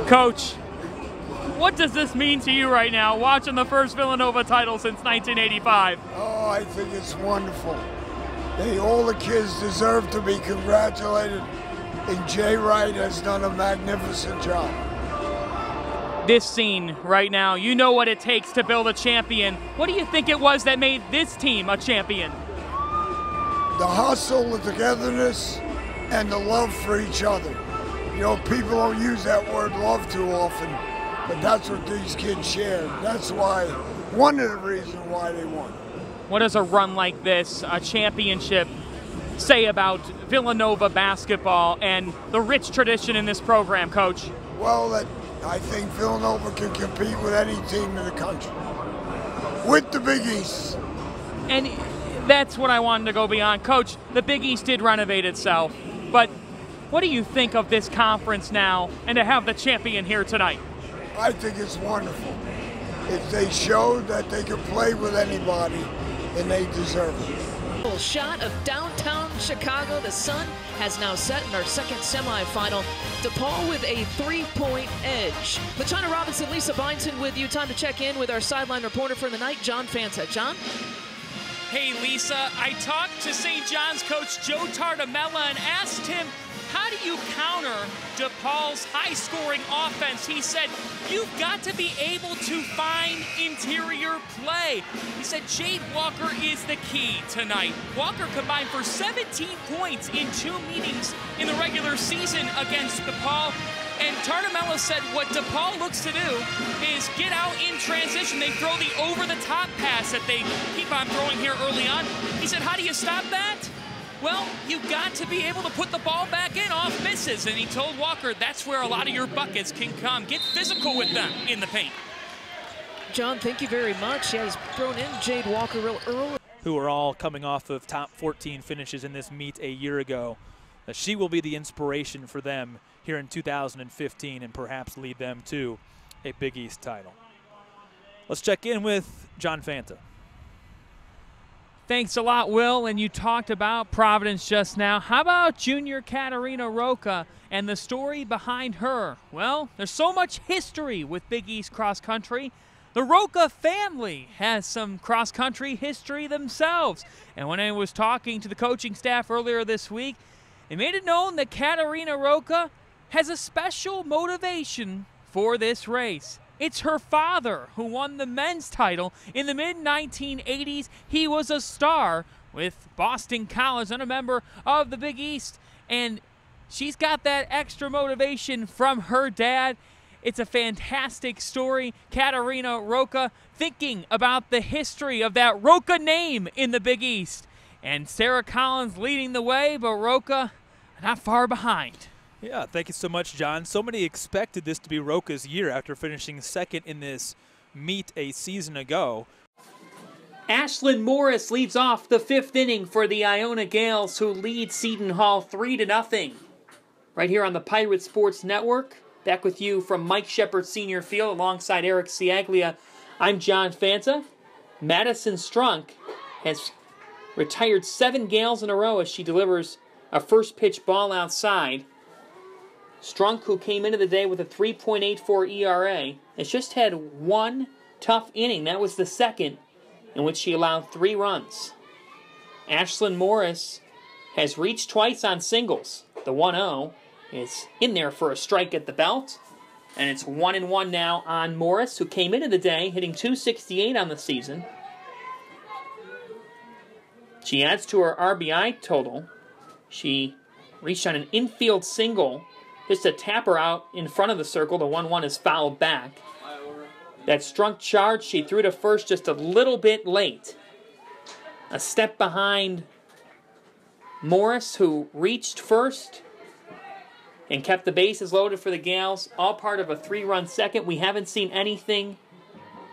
Coach, what does this mean to you right now, watching the first Villanova title since 1985? Oh, I think it's wonderful. All the kids deserve to be congratulated, and Jay Wright has done a magnificent job. This scene right now, you know what it takes to build a champion. What do you think it was that made this team a champion? The hustle, the togetherness, and the love for each other. You know, people don't use that word love too often, but that's what these kids shared. That's why, one of the reasons why they won. What does a run like this, a championship, say about Villanova basketball and the rich tradition in this program, Coach? Well, I think Villanova can compete with any team in the country, with the Big East. And that's what I wanted to go beyond. Coach, the Big East did renovate itself, but what do you think of this conference now and to have the champion here tonight? I think it's wonderful. They showed that they could play with anybody, and they deserve it. Shot of downtown Chicago. The sun has now set in our second semifinal. DePaul with a 3-point edge. LaTonya Robinson, Lisa Byington with you. Time to check in with our sideline reporter for the night, John Fanta. John? Hey, Lisa. I talked to St. John's coach Joe Tardamella and asked him, how do you counter DePaul's high-scoring offense? He said, you've got to be able to find interior play. He said Jade Walker is the key tonight. Walker combined for 17 points in 2 meetings in the regular season against DePaul. And Tardamella said what DePaul looks to do is get out in transition. They throw the over-the-top pass that they keep on throwing here early on. He said, how do you stop that? Well, you've got to be able to put the ball back in off misses. And he told Walker that's where a lot of your buckets can come. Get physical with them in the paint. John, thank you very much. He has thrown in Jade Walker real early. Who are all coming off of top 14 finishes in this meet a year ago. She will be the inspiration for them here in 2015 and perhaps lead them to a Big East title. Let's check in with John Fanta. Thanks a lot, Will. And you talked about Providence just now. How about junior Katarina Roca and the story behind her? Well, there's so much history with Big East cross country. The Roca family has some cross country history themselves. And when I was talking to the coaching staff earlier this week, they made it known that Katarina Roca has a special motivation for this race. It's her father who won the men's title in the mid-1980s. He was a star with Boston College and a member of the Big East. And she's got that extra motivation from her dad. It's a fantastic story. Katarina Roca thinking about the history of that Roca name in the Big East. And Sarah Collins leading the way, but Roca not far behind. Yeah, thank you so much, John. So many expected this to be Roca's year after finishing second in this meet a season ago. Ashlyn Morris leads off the 5th inning for the Iona Gales, who lead Seton Hall 3-0. Right here on the Pirate Sports Network. Back with you from Mike Shepard Senior Field alongside Eric Ciaglia. I'm John Fanta. Madison Strunk has retired 7 Gales in a row as she delivers a first pitch ball outside. Strunk, who came into the day with a 3.84 ERA, has just had 1 tough inning. That was the second, in which she allowed 3 runs. Ashlyn Morris has reached twice on singles. The 1-0 is in there for a strike at the belt. And it's 1-1 now on Morris, who came into the day hitting .268 on the season. She adds to her RBI total. She reached on an infield single just to tap her out in front of the circle. The 1-1 is fouled back. That Strunk charge, she threw to first just a little bit late. A step behind Morris, who reached first and kept the bases loaded for the Gales. All part of a 3-run second. We haven't seen anything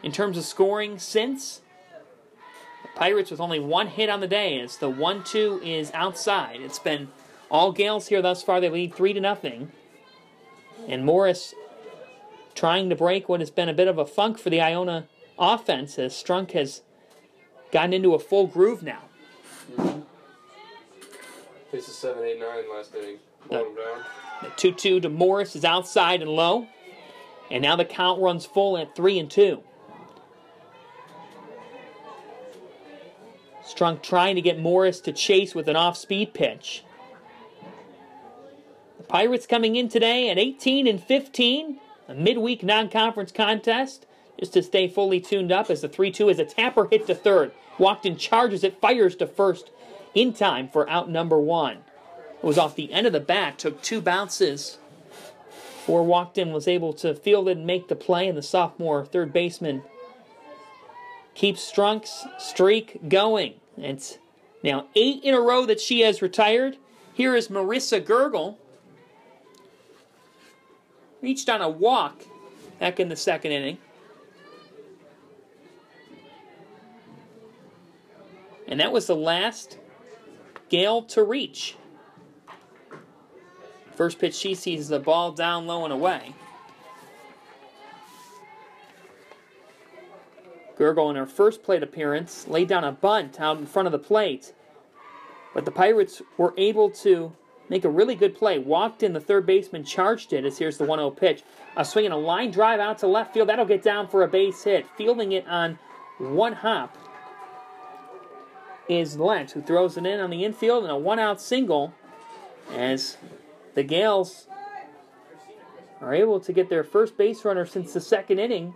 in terms of scoring since. The Pirates with only 1 hit on the day as the 1-2 is outside. It's been all Gales here thus far. They lead 3-0. And Morris trying to break what has been a bit of a funk for the Iona offense as Strunk has gotten into a full groove now. This is 7, 8, 9 last inning. Blow him down. The 2-2 to Morris is outside and low. And now the count runs full at 3-2. Strunk trying to get Morris to chase with an off-speed pitch. The Pirates coming in today at 18-15, a midweek non-conference contest, just to stay fully tuned up as the 3-2 is a tapper hit to third. Walkden charges it, fires to first in time for out number 1. It was off the end of the bat, took 2 bounces before Walkden was able to field it and make the play, and the sophomore third baseman keeps Strunk's streak going. It's now 8 in a row that she has retired. Here is Marissa Gergel. Reached on a walk back in the second inning. And that was the last Gale to reach. First pitch she sees is the ball down low and away. Gergel, in her first plate appearance, laid down a bunt out in front of the plate. But the Pirates were able to make a really good play. Walked in, the third baseman charged it as here's the 1-0 pitch. A swing and a line drive out to left field. That'll get down for a base hit. Fielding it on one hop is Lentz, who throws it in on the infield, and a 1-out single as the Gales are able to get their first base runner since the second inning.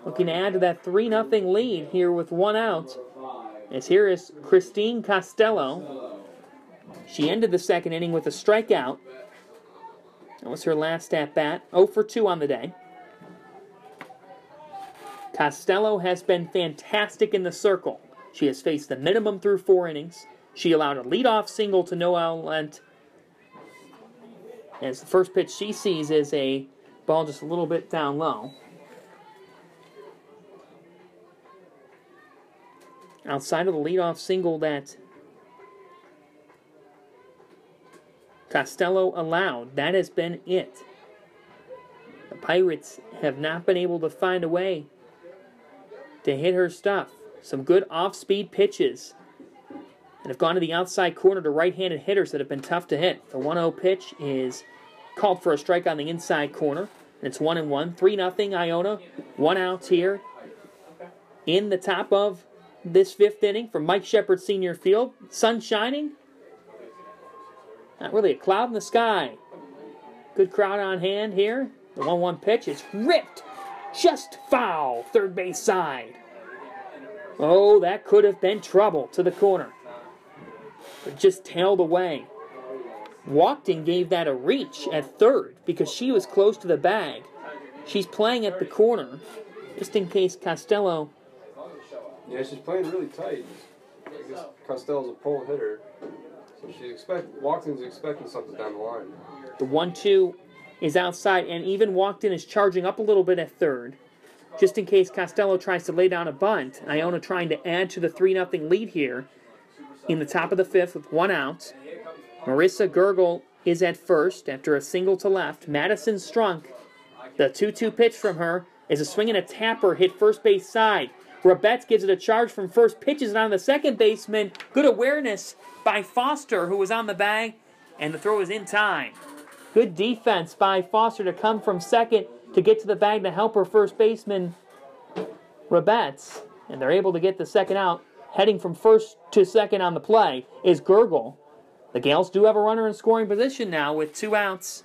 Looking to add to that 3-0 lead here with 1 out. As here is Christine Costello. She ended the second inning with a strikeout. That was her last at-bat. 0 for 2 on the day. Costello has been fantastic in the circle. She has faced the minimum through 4 innings. She allowed a leadoff single to Noelle Lent. As the first pitch she sees is a ball just a little bit down low. Outside of the leadoff single that Costello allowed, that has been it. The Pirates have not been able to find a way to hit her stuff. Some good off-speed pitches and have gone to the outside corner to right-handed hitters that have been tough to hit. The 1-0 pitch is called for a strike on the inside corner. And it's 1-1. 3-0 Iona. 1 out here in the top of this 5th inning from Mike Shepard Senior Field. Sun shining. Not really a cloud in the sky. Good crowd on hand here. The 1-1 pitch is ripped. Just foul. Third base side. Oh, that could have been trouble to the corner. But just tailed away. Walkden gave that a reach at third because she was close to the bag. She's playing at the corner just in case Costello. Yeah, she's playing really tight. I guess Costello's a pole hitter. So Walkden's expecting something down the line. The 1-2 is outside, and even Walkden is charging up a little bit at third, just in case Costello tries to lay down a bunt. Iona trying to add to the 3-0 lead here in the top of the 5th with 1 out. Marissa Gergel is at first after a single to left. Madison Strunk, the 2-2 pitch from her, is a swing and a tapper hit first base side. Rabetz gives it a charge from first, pitches it on the second baseman. Good awareness by Foster, who was on the bag, and the throw is in time. Good defense by Foster to come from second to get to the bag to help her first baseman, Rabetz. And they're able to get the second out. Heading from first to second on the play is Gergel. The Gales do have a runner in scoring position now with 2 outs.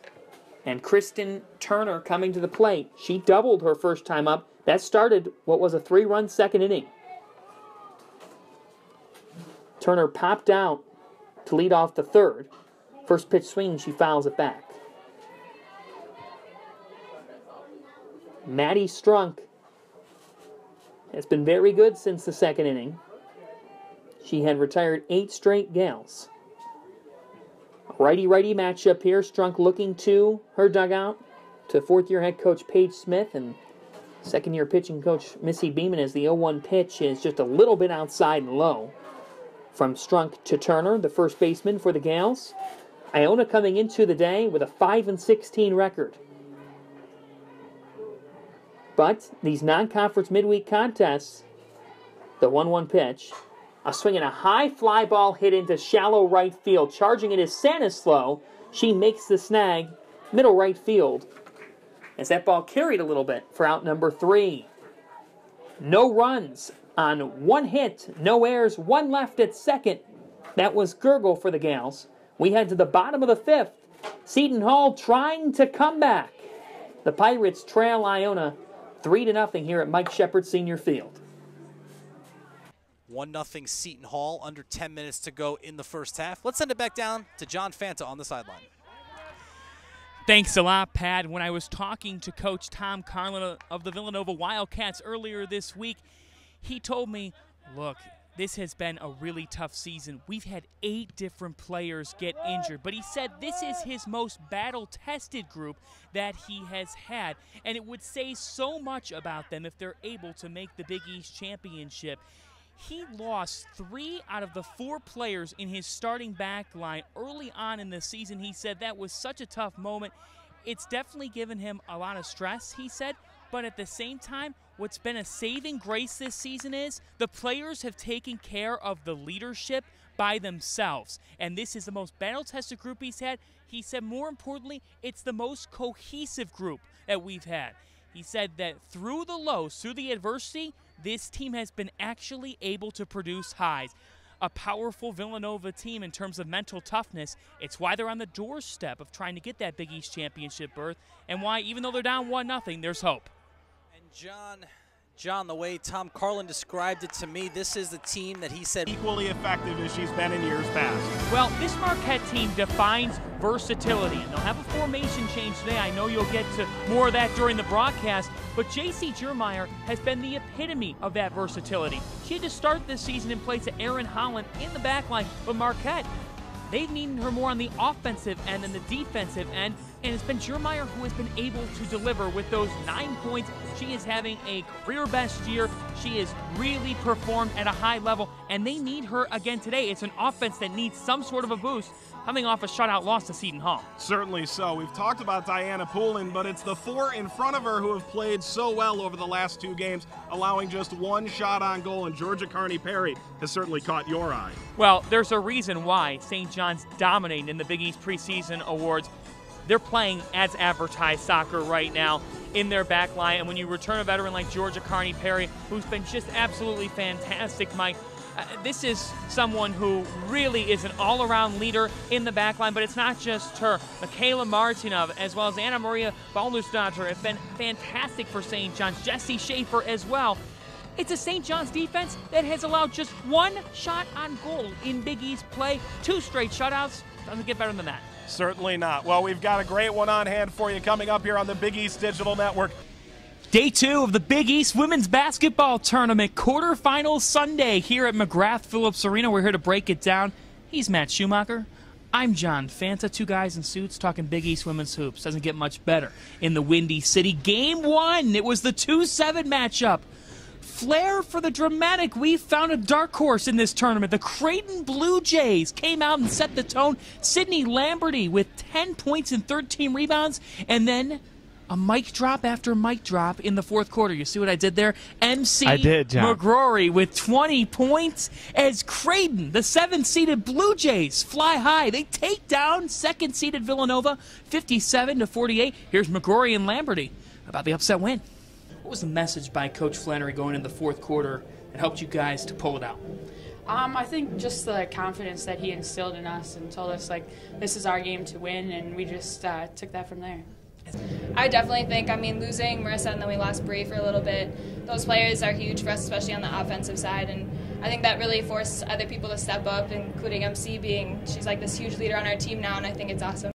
And Kristen Turner coming to the plate. She doubled her first time up. That started what was a 3-run second inning. Turner popped out to lead off the third. First pitch swing, she fouls it back. Maddie Strunk has been very good since the second inning. She had retired 8 straight Gales. Righty-righty matchup here. Strunk looking to her dugout, to 4th-year head coach Paige Smith, and second-year pitching coach Missy Beeman as the 0-1 pitch is just a little bit outside and low. From Strunk to Turner, the first baseman for the Gales. Iona coming into the day with a 5-16 record. But these non-conference midweek contests, the 1-1 pitch, a swing and a high fly ball hit into shallow right field. Charging it is Sanislow. She makes the snag, middle right field. as that ball carried a little bit for out number 3. No runs on 1 hit, no errors, 1 left at second. That was Gurgle for the Gals. We head to the bottom of the 5th. Seton Hall trying to come back. The Pirates trail Iona 3-0 here at Mike Shepard Senior Field. 1-0 Seton Hall, under 10 minutes to go in the first half. Let's send it back down to John Fanta on the sideline. Thanks a lot, Pat. When I was talking to Coach Tom Carlin of the Villanova Wildcats earlier this week, he told me, look, this has been a really tough season. We've had 8 different players get injured, but he said this is his most battle-tested group that he has had, and it would say so much about them if they're able to make the Big East Championship. He lost 3 out of the 4 players in his starting back line early on in the season. He said that was such a tough moment. It's definitely given him a lot of stress, he said, but at the same time, what's been a saving grace this season is the players have taken care of the leadership by themselves. And this is the most battle-tested group he's had. He said, more importantly, it's the most cohesive group that we've had. He said that through the lows, through the adversity, this team has been actually able to produce highs. A powerful Villanova team in terms of mental toughness. It's why they're on the doorstep of trying to get that Big East Championship berth, and why, even though they're down 1-0, there's hope. And John, the way Tom Carlin described it to me, this is the team that he said equally effective as she's been in years past. Well, this Marquette team defines versatility, and they'll have a formation change today. I know you'll get to more of that during the broadcast, but J.C. Jermeyer has been the epitome of that versatility. She had to start this season in place of Aaron Holland in the back line, but Marquette, they've needed her more on the offensive end than the defensive end, and it's been Jermeyer who has been able to deliver with those 9 points. She is having a career-best year. She has really performed at a high level, and they need her again today. It's an offense that needs some sort of a boost, coming off a shutout loss to Seton Hall. Certainly so. We've talked about Diana Poulin, but it's the 4 in front of her who have played so well over the last 2 games, allowing just 1 shot on goal, and Georgia Carney-Perry has certainly caught your eye. Well, there's a reason why St. John's dominating in the Big East preseason awards. They're playing as advertised soccer right now in their back line, and when you return a veteran like Georgia Carney-Perry, who's been just absolutely fantastic, Mike, this is someone who really is an all-around leader in the back line, but it's not just her. Michaela Martinov, as well as Anna Maria Baldersdotter, have been fantastic for St. John's. Jesse Schaefer as well. It's a St. John's defense that has allowed just 1 shot on goal in Big East play. 2 straight shutouts. Doesn't get better than that. Certainly not. Well, we've got a great one on hand for you coming up here on the Big East Digital Network. Day 2 of the Big East Women's Basketball Tournament, quarterfinals Sunday here at McGrath Phillips Arena. We're here to break it down. He's Matt Schumacher. I'm John Fanta, 2 guys in suits talking Big East women's hoops. Doesn't get much better in the Windy City. Game 1, it was the 2-7 matchup. Flair for the dramatic. We found a dark horse in this tournament. The Creighton Blue Jays came out and set the tone. Sydney Lamberty with 10 points and 13 rebounds. And then a mic drop after mic drop in the 4th quarter. You see what I did there? MC I did, John. McGrory with 20 points as Creighton, the 7th-seeded Blue Jays, fly high. They take down 2nd-seeded Villanova 57-48. Here's McGrory and Lamberty about the upset win. What was the message by Coach Flannery going into the 4th quarter that helped you guys to pull it out? I think just the confidence that he instilled in us and told us, like, this is our game to win, and we just took that from there. I definitely think, losing Marissa and then we lost Bree for a little bit, those players are huge for us, especially on the offensive side, and I think that really forced other people to step up, including MC she's like this huge leader on our team now, and I think it's awesome.